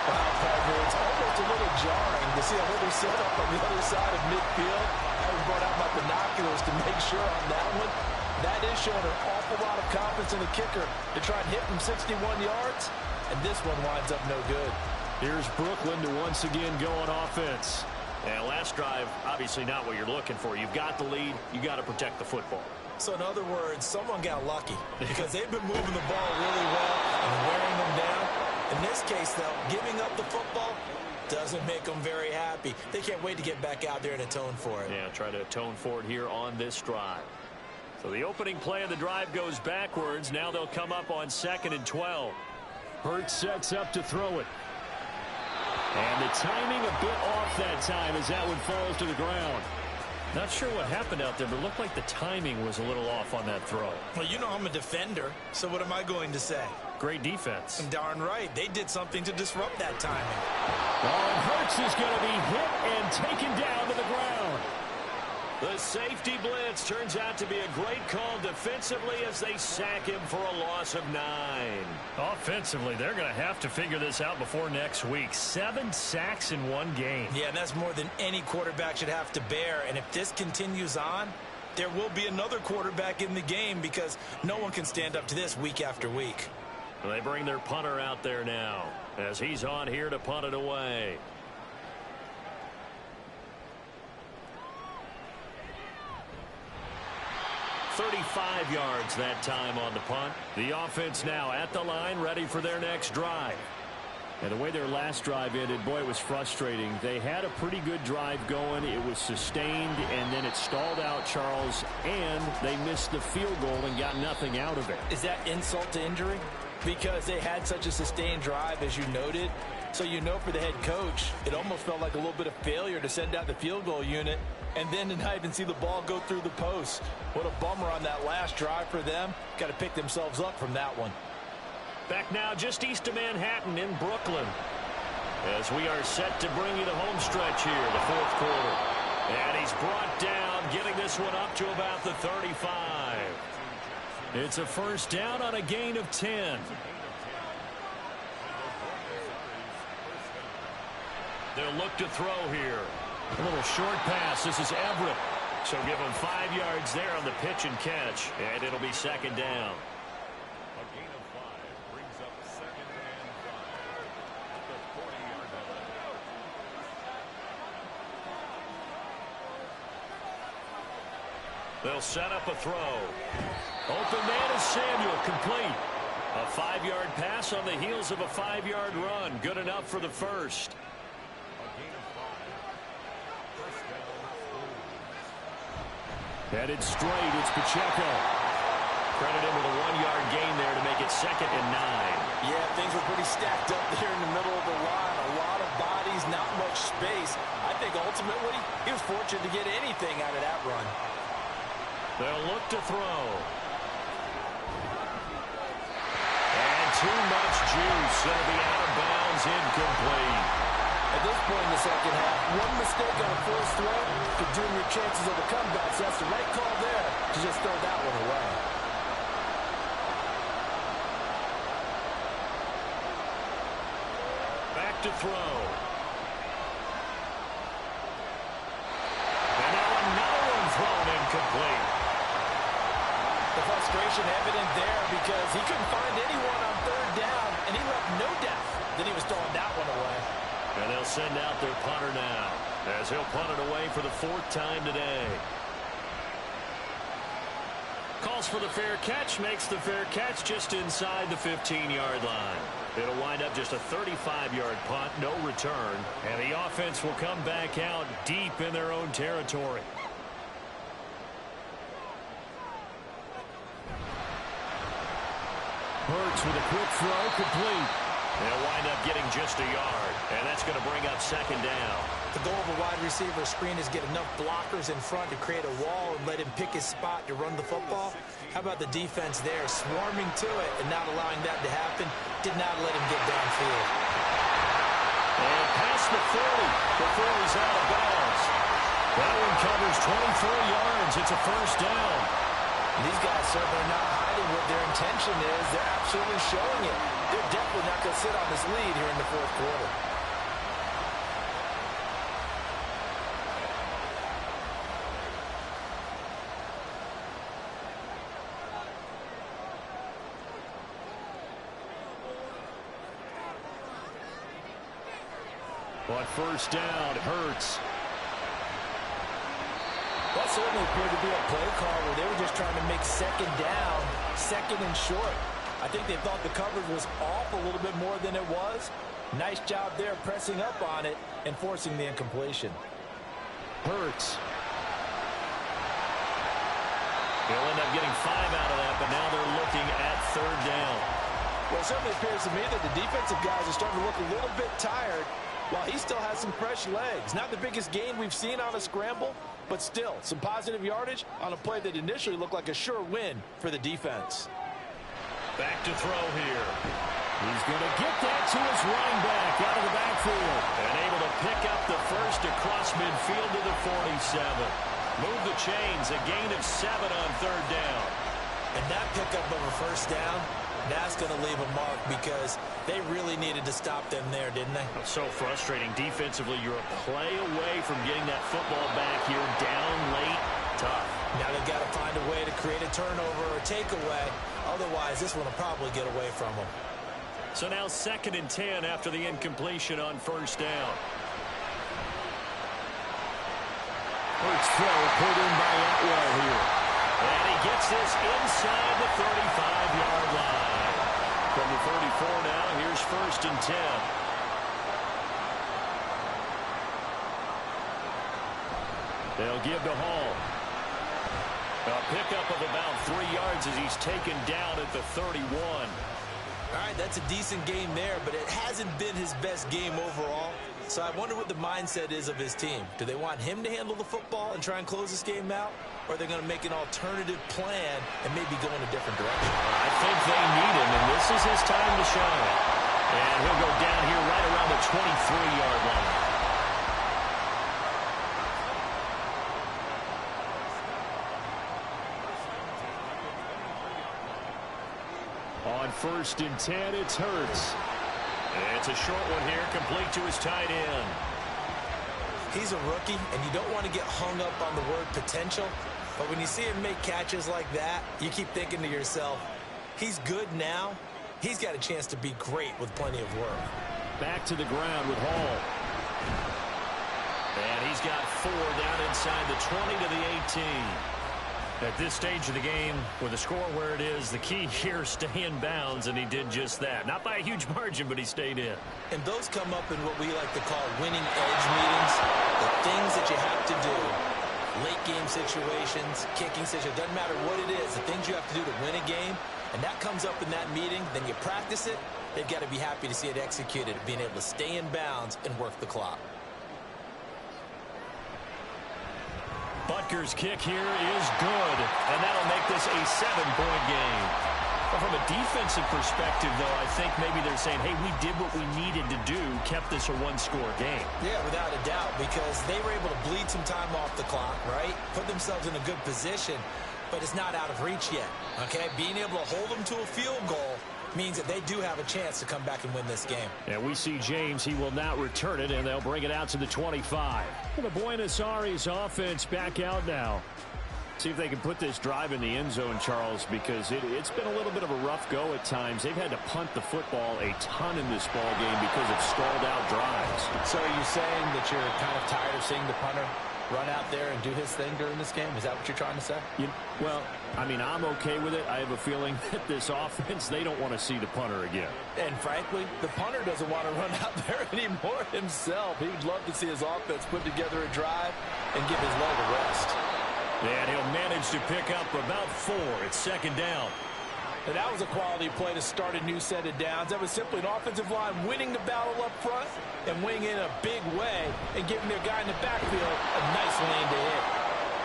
Wow, Parker, it's almost a little jarring to see a little setup on the other side of midfield. I brought out my binoculars to make sure on that one. That is showing an awful lot of confidence in the kicker to try and hit from 61 yards. And this one winds up no good. Here's Brooklyn to once again go on offense. And last drive, obviously not what you're looking for. You've got the lead. You got to protect the football. So in other words, someone got lucky because they've been moving the ball really well and wearing them down. In this case, though, giving up the football doesn't make them very happy. They can't wait to get back out there and atone for it. Yeah, try to atone for it here on this drive. So the opening play of the drive goes backwards. Now they'll come up on 2nd and 12. Hurts sets up to throw it. And the timing a bit off that time as that one falls to the ground. Not sure what happened out there, but it looked like the timing was a little off on that throw. Well, you know I'm a defender, so what am I going to say? Great defense. And darn right, they did something to disrupt that timing. Oh, and Hurts is going to be hit and taken down to the ground. The safety blitz turns out to be a great call defensively as they sack him for a loss of 9. Offensively, they're going to have to figure this out before next week. 7 sacks in one game. Yeah, and that's more than any quarterback should have to bear. And if this continues on, there will be another quarterback in the game because no one can stand up to this week after week. Well, they bring their punter out there now as he's on here to punt it away. 35 yards that time on the punt. The offense now at the line, ready for their next drive. And the way their last drive ended, boy, it was frustrating. They had a pretty good drive going. It was sustained, and then it stalled out, Charles, and they missed the field goal and got nothing out of it. Is that insult to injury? Because they had such a sustained drive, as you noted. So you know for the head coach, it almost felt like a little bit of failure to send out the field goal unit and then to not even see the ball go through the post. What a bummer on that last drive for them. Got to pick themselves up from that one. Back now just east of Manhattan in Brooklyn as we are set to bring you the home stretch here, the 4th quarter. And he's brought down, getting this one up to about the 35. It's a first down on a gain of 10. They'll look to throw here. A little short pass. This is Everett. So give him 5 yards there on the pitch and catch. And it'll be 2nd down. A gain of 5 brings up 2nd and 5 at the 40-yard line. They'll set up a throw. Open man is Samuel, complete. A 5-yard pass on the heels of a 5-yard run. Good enough for the first. Headed straight, it's Pacheco. Credit him with a 1-yard gain there to make it 2nd and 9. Yeah, things were pretty stacked up there in the middle of the line. A lot of bodies, not much space. I think ultimately he was fortunate to get anything out of that run. They'll look to throw. And too much juice. It'll be out of bounds, incomplete. At this point in the second half, one mistake on a forced throw could doom your chances of a comeback. So that's the right call there to just throw that one away. Back to throw. And now another one thrown incomplete. The frustration evident there because he couldn't find anyone on 3rd down, and he left no doubt that he was throwing that one away. And they'll send out their punter now, as he'll punt it away for the 4th time today. Calls for the fair catch, makes the fair catch just inside the 15-yard line. It'll wind up just a 35-yard punt, no return, and the offense will come back out deep in their own territory. Hurts with a quick throw, complete. They'll wind up getting just a yard, and that's going to bring up 2nd down. The goal of a wide receiver screen is get enough blockers in front to create a wall and let him pick his spot to run the football. How about the defense there, swarming to it and not allowing that to happen? Did not let him get downfield. And past the 40 before he's out of bounds. That one covers 23 yards. It's a 1st down. And these guys certainly not hiding what their intention is. They're absolutely showing it. They're definitely not going to sit on this lead here in the 4th quarter. But 1st down, Hurts. That certainly appeared to be a play call where they were just trying to make 2nd down, 2nd and short. I think they thought the coverage was off a little bit more than it was. Nice job there pressing up on it and forcing the incompletion. Hurts. He'll end up getting 5 out of that, but now they're looking at 3rd down. Well, it certainly appears to me that the defensive guys are starting to look a little bit tired while he still has some fresh legs. Not the biggest gain we've seen on a scramble, but still some positive yardage on a play that initially looked like a sure win for the defense. Back to throw here. He's going to get that to his running back out of the backfield. And able to pick up the first across midfield to the 47. Move the chains, a gain of 7 on 3rd down. And that pickup of a 1st down, that's going to leave a mark because they really needed to stop them there, didn't they? So frustrating. Defensively, you're a play away from getting that football back here down late. Tough. Now they've got to find a way to create a turnover or takeaway. Otherwise, this one will probably get away from them. So now 2nd and 10 after the incompletion on 1st down. Hurts throw put in by Atwell here. And he gets this inside the 35-yard line. From the 34 now, here's 1st and 10. They'll give to Hall. A pickup of about 3 yards as he's taken down at the 31. All right, that's a decent game there, but it hasn't been his best game overall. So I wonder what the mindset is of his team. Do they want him to handle the football and try and close this game out? Or are they going to make an alternative plan and maybe go in a different direction? I think they need him, and this is his time to shine. And he'll go down here right around the 23-yard line. On 1st and 10, it's Hurts. It's a short one here, complete to his tight end. He's a rookie, and you don't want to get hung up on the word potential. But when you see him make catches like that, you keep thinking to yourself, he's good now. He's got a chance to be great with plenty of work. Back to the ground with Hall. And he's got 4 down inside the 20 to the 18. At this stage of the game, with the score where it is, the key here, stay in bounds, and he did just that. Not by a huge margin, but he stayed in. And those come up in what we like to call winning edge meetings, the things that you have to do late game situations, kicking situations, doesn't matter what it is, the things you have to do to win a game, and that comes up in that meeting, then you practice it, they've got to be happy to see it executed, being able to stay in bounds and work the clock. Butker's kick here is good, and that'll make this a 7-point game. Well, from a defensive perspective, though, I think maybe they're saying, hey, we did what we needed to do, kept this a one-score game. Yeah, without a doubt, because they were able to bleed some time off the clock, right? Put themselves in a good position, but it's not out of reach yet, okay? Being able to hold them to a field goal means that they do have a chance to come back and win this game. And we see James. He will not return it, and they'll bring it out to the 25. The Buenos Aires offense back out now. See if they can put this drive in the end zone, Charles, because it's been a little bit of a rough go at times. They've had to punt the football a ton in this ball game because of stalled out drives. So are you saying that you're kind of tired of seeing the punter run out there and do his thing during this game? Is that what you're trying to say? Well, I mean, I'm okay with it. I have a feeling that this offense, they don't want to see the punter again. And frankly, the punter doesn't want to run out there anymore himself. He would love to see his offense put together a drive and give his leg a rest. And he'll manage to pick up about 4. It's second down. And that was a quality play to start a new set of downs. That was simply an offensive line winning the battle up front and winning in a big way and giving their guy in the backfield a nice lane to hit.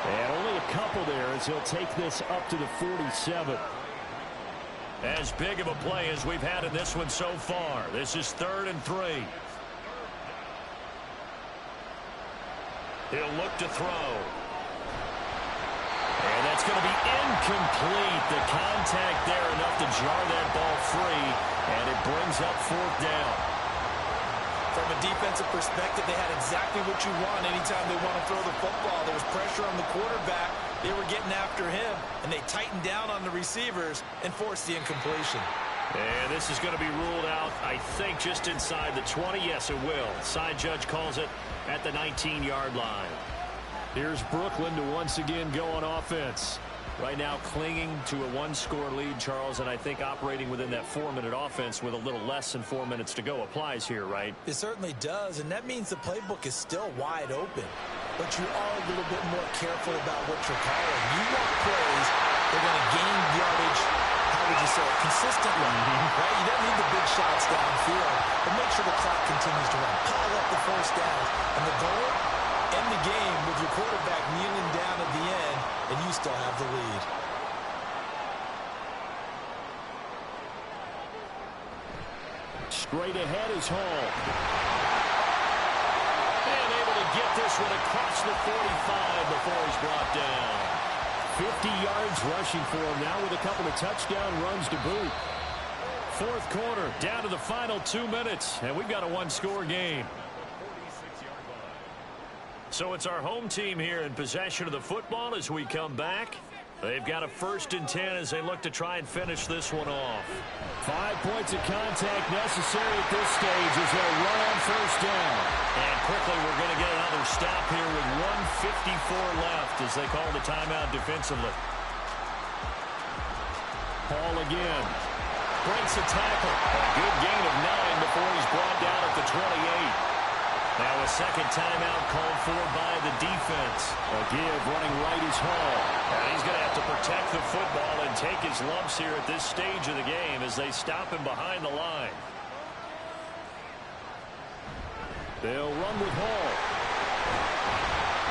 And only a couple there as he'll take this up to the 47. As big of a play as we've had in this one so far. This is 3rd and 3. He'll look to throw. And that's going to be incomplete. The contact there enough to jar that ball free, and it brings up 4th down. From a defensive perspective, they had exactly what you want anytime they want to throw the football. There was pressure on the quarterback. They were getting after him, and they tightened down on the receivers and forced the incompletion. And this is going to be ruled out, I think, just inside the 20. Yes, it will. Side judge calls it at the 19-yard line. Here's Brooklyn to once again go on offense. Right now clinging to a 1-score lead, Charles, and I think operating within that 4-minute offense with a little less than 4 minutes to go applies here, right? It certainly does, and that means the playbook is still wide open. But you are a little bit more careful about what you're calling. You want plays that are going to gain yardage, how would you say it, consistently, right? You don't need the big shots downfield, but make sure the clock continues to run. Pile up the first down, and the goal, end the game with your quarterback kneeling down at the end, and you still have the lead. Straight ahead is Hall. And able to get this one across the 45 before he's brought down. 50 yards rushing for him now with a couple of touchdown runs to boot. 4th quarter, down to the final 2 minutes, and we've got a 1-score game. So it's our home team here in possession of the football as we come back. They've got a 1st and 10 as they look to try and finish this one off. 5 points of contact necessary at this stage as they'll run on 1st down. And quickly we're going to get another stop here with 1:54 left as they call the timeout defensively. Hall again. Breaks a tackle. A good gain of 9 before he's brought down at the 28. Now a 2nd timeout called for by the defense. A give running right is Hall. And he's going to have to protect the football and take his lumps here at this stage of the game as they stop him behind the line. They'll run with Hall.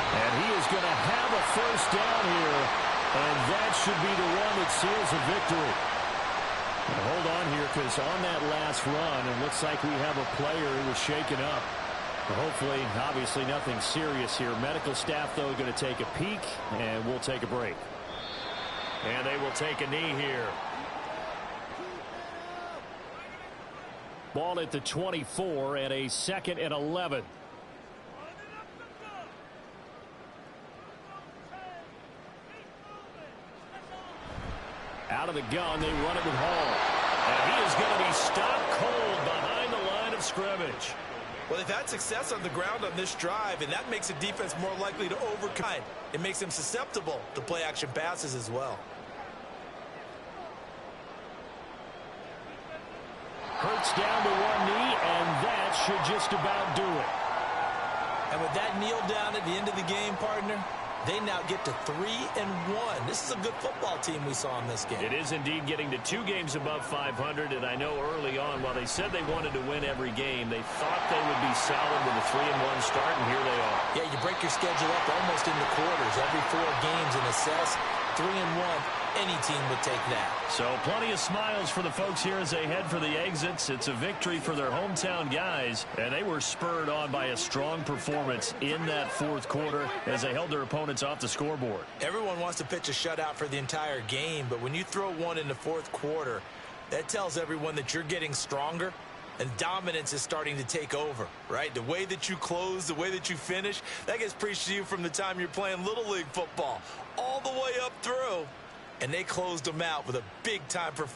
And he is going to have a 1st down here. And that should be the one that seals a victory. Now hold on here because on that last run, it looks like we have a player who was shaken up. Hopefully, obviously nothing serious here. Medical staff, though, going to take a peek, and we'll take a break. And they will take a knee here. Ball at the 24 and a 2nd and 11. Out of the gun, they run it with Hall. And he is going to be stopped cold behind the line of scrimmage. Well, they've had success on the ground on this drive, and that makes the defense more likely to overcome. It makes them susceptible to play-action passes as well. Hurts down to one knee, and that should just about do it. And with that kneel down at the end of the game, partner, They now get to 3-1. This is a good football team we saw in this game. It is indeed getting to 2 games above 500, and I know early on, while they said they wanted to win every game, they thought they would be solid with a 3-1 start, and here they are. Yeah, you break your schedule up almost into quarters, every 4 games, and assess 3-1. Any team would take that. So plenty of smiles for the folks here as they head for the exits. It's a victory for their hometown guys, and they were spurred on by a strong performance in that fourth quarter as they held their opponents off the scoreboard. Everyone wants to pitch a shutout for the entire game, but when you throw one in the fourth quarter, that tells everyone that you're getting stronger and dominance is starting to take over, right? The way that you close, the way that you finish, that gets preached to you from the time you're playing Little League football all the way up through. And they closed them out with a big-time performance.